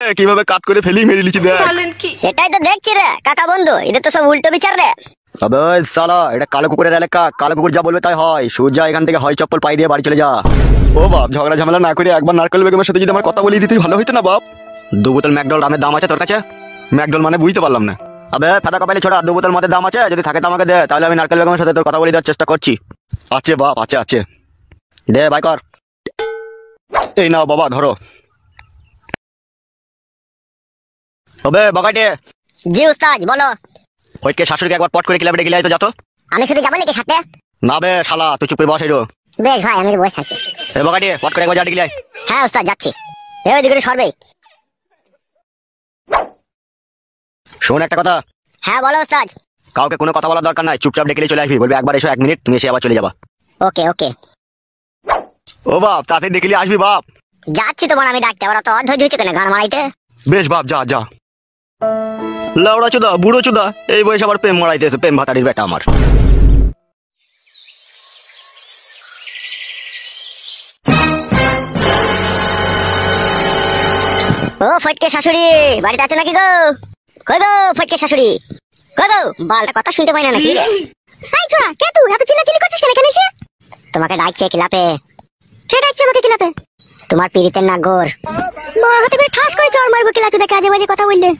কিভাবে কাট করে ফেলি মেরে লিচি দেখ। সেটাই তো দেখছি রে কাকা বন্ধু, এটা তো সব উল্টো বিচার রে। আবে সালা, এটা কালো কুকুরের এলাকা, কালো কুকুর যা বলবে তাই হয়। সূর্যা এখান থেকে হয় চপ্পল পাই দিয়ে বাড়ি চলে যা। ও বাপ, ঝগড়া ঝামেলা না করে একবার নারকেল বেগমের সাথে যদি আমার কথা বলি দিতেই ভালো হইতো না বাপ। 2 বোতল ম্যাকডল রামের দাম আছে তোর কাছে? ম্যাকডল মানে বুঝতে পারলাম না। আবে ফাদা কপালি ছোড়া, 2 বোতল মদের দাম আছে, যদি থাকে তো আমাকে দে, তাহলে আমি নারকেল বেগমের সাথে তোর কথা বলে দেওয়ার চেষ্টা করছি। আছে বাপ, আছে আছে, দে ভাই কর। এই নাও বাবা ধরো। তবে বাগাইটে। জি উস্তাদ বলো। ওইকে শাশুড়িকে একবার পট করে ক্লাবে ডেকে তো যত। আমি শুধু যাবো নাকি সাথে? না বে শালা, তুই চুপ করে বস এরো। বেশ ভাই, আমি বসে থাকছি। এ বাগাইটে, পট করে একবার যা ডেকে। হ্যাঁ উস্তাদ যাচ্ছি। ওই দিকে সরবে। শোন একটা কথা। হ্যাঁ বলো উস্তাদ। কাউকে কোনো কথা বলার দরকার নাই, চুপচাপ ডেকে চলে আসবি, বলবি একবার এসো 1 মিনিট, তুমি এসে আবার চলে যাবা। ওকে ওকে। ও বাপ, তাড়াতাড়ি ডেকে আসবি বাপ। যাচ্ছি তোমার আমি ডাকতে, ওরা তো অধৈর্য হচ্ছে কেন গান মারাইতে। বেশ বাপ, যা যা। লাউড়া চোদা, বুড়ো চোদা, এই বয়সে আবার প্রেম মারাইতেছে, প্রেম ভাতারির বেটা আমার। ও ফটকে শাশুড়ি, বাড়িতে আছো নাকি গো? কই গো ফটকে শাশুড়ি, কই গো? বালটা কথা শুনতে পাই না নাকি রে? হাই ছোড়া, কে তুই এত চিল্লাচিল্লি করছিস কেন এখানে এসে? তোমাকে ডাকছে কিলাপে। কে ডাকছে আমাকে কিলাপে? তোমার পীড়িতের নাগর। মা হাতে করে ঠাস করে চড় মারবো কিলা, তুই দেখে আজে বাজে কথা বললে।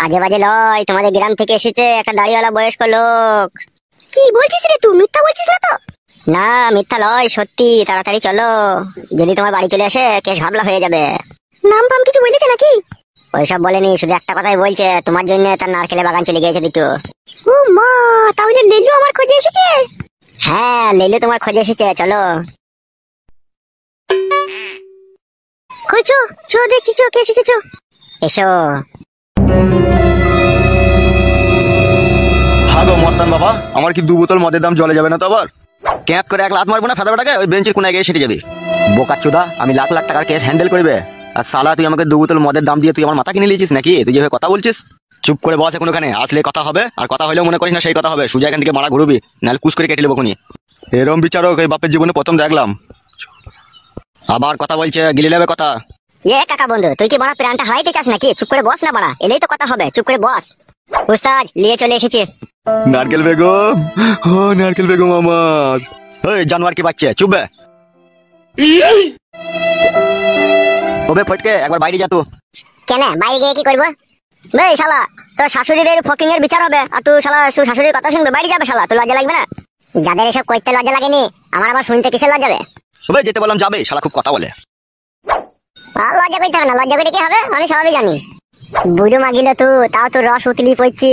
আজে বাজে লয়, তোমাদের গ্রাম থেকে এসেছে একটা দাড়িওয়ালা বয়স্ক লোক। কি বলছিস রে তুই? মিথ্যা বলছিস না তো? না মিথ্যা লয়, সত্যি। তাড়াতাড়ি চলো, যদি তোমার বাড়ি চলে আসে কেস ঘাবলা হয়ে যাবে। নাম ফাম কিছু বলেছে নাকি? ওইসব বলেনি, শুধু একটা কথাই বলছে, তোমার জন্য তার নারকেলের বাগান চলে গিয়েছে দুটো। ও মা, তাহলে লেলু আমার খোঁজে এসেছে? হ্যাঁ লেলু তোমার খোঁজে এসেছে, চলো। কইছো চো, দেখছি চো, কে এসেছে চো। এসো। হাগো মস্তান বাবা, আমার কি 2 বোতল মদের দাম জলে যাবে না তো আবার? ক্যাপ করে 1 লাত মারবো না ফাদা বেটাকে, ওই বেঞ্চের কোনায় গিয়ে সেটে যাবে। বোকা চোদা, আমি লাখ লাখ টাকার কেস হ্যান্ডেল করবে, আর সালা তুই আমাকে 2 বোতল মদের দাম দিয়ে তুই আমার মাথা কিনে নিয়েছিস নাকি? তুই যেভাবে কথা বলছিস, চুপ করে বস এখন ওখানে, আসলে কথা হবে, আর কথা হলেও মনে করিস না সেই কথা হবে। সুজা এখান থেকে মারা ঘুরবি, নাহলে কুচ করে কেটে নেবো খুনি। এরম বিচারক এই বাপের জীবনে প্রথম দেখলাম। আবার কথা বলছে, গিলে নেবে কথা। কাকা বন্ধু, তুই কি বড় প্রাণটা হারাইতে চাস নাকি? চুপ করে বস না বড়া, এলেই তো কথা হবে, চুপ করে বস। উস্তাদ নিয়ে চলে এসেছে নারকেল বেগম। ও নারকেল বেগম আমার। ওই জানোয়ার কি বাচ্চা, চুপ বে। ওবে ফটকে, একবার বাইরে যা তো। কেন বাইরে গিয়ে কি করবো? বেশ শালা, তোর শাশুড়ির এই ফকিং এর বিচার হবে, আর তুই শালা শাশুড়ির কথা শুনবে, বাইরে যাবে শালা। তোর লজ্জা লাগবে না? যাদের এসব করতে লজ্জা লাগেনি, আমার আবার শুনতে কিসের লজ্জা যাবে? ওবে যেতে বললাম যাবে, শালা খুব কথা বলে। লজ্জা করতে হবে না, লজ্জা করে কি হবে, আমি সবই জানি। বুড়ো মাগিল তুই, তাও তোর রস উতলি পড়ছি।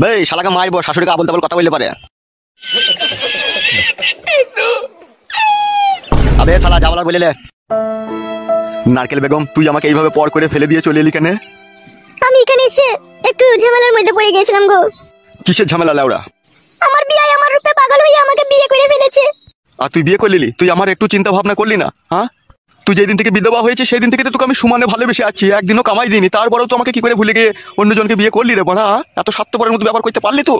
বে শালাকে মারবো, শাশুড়িকে আবল তাবল কথা বলতে পারে। আবে শালা যা বলার বলিলে। নারকেল বেগম, তুই আমাকে এইভাবে পর করে ফেলে দিয়ে চলে এলি কেন? আমি এখানে এসে একটু ঝামেলার মধ্যে পড়ে গেছিলাম গো। কিসের ঝামেলা লেওড়া? আমার বিয়ে আমার রূপে পাগল হয়ে আমাকে বিয়ে করে ফেলেছে। আর তুই বিয়ে করলি? তুই আমার একটু চিন্তা ভাবনা করলি না? হ্যাঁ, তুই যেদিন থেকে বিধবা হয়েছে সেই দিন থেকে তোকে আমি সমানে ভালোবেসে আছি, একদিনও কামাই দিইনি, তারপরেও তো আমাকে কি করে ভুলে গিয়ে অন্যজনকে বিয়ে করলি রে বড়া? এত স্বার্থপরের মতো ব্যাপার করতে পারলি তো?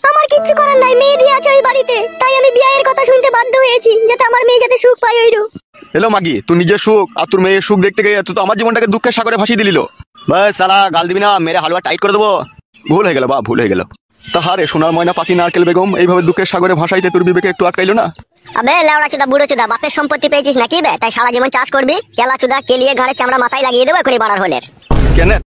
আমার কিচ্ছু করার নাই, মেয়ে দিয়ে আছে ওই বাড়িতে, তাই আমি বিয়ের কথা শুনতে বাধ্য হয়েছি, যাতে আমার মেয়ে যাতে সুখ পায় ওইরো। এলো মাগি, তুই নিজের সুখ আর তোর মেয়ের সুখ দেখতে গিয়ে তুই তো আমার জীবনটাকে দুঃখের সাগরে ভাসিয়ে দিলিল। বাস সালা, গাল দিবি না, মেরে হালুয়া টাইট করে দেবো। ভুল হয়ে গেল বা, ভুল হয়ে গেল। তাহারে সোনার ময়না পাখি নারকেল বেগম, এইভাবে দুঃখের সাগরে ভাসাইতে তোর বিবেকে একটু আটকাইলো না? আবে লেওড়া চোদা, বুড়ো চোদা, বাপের সম্পত্তি পেয়েছিস নাকি বে, তাই সারা জীবন চাষ করবি? কেলা চোদা কেলিয়ে ঘাড়ে চামড়া মাথায় লাগিয়ে দেবো এখনই বাড়ার হলে। কেন?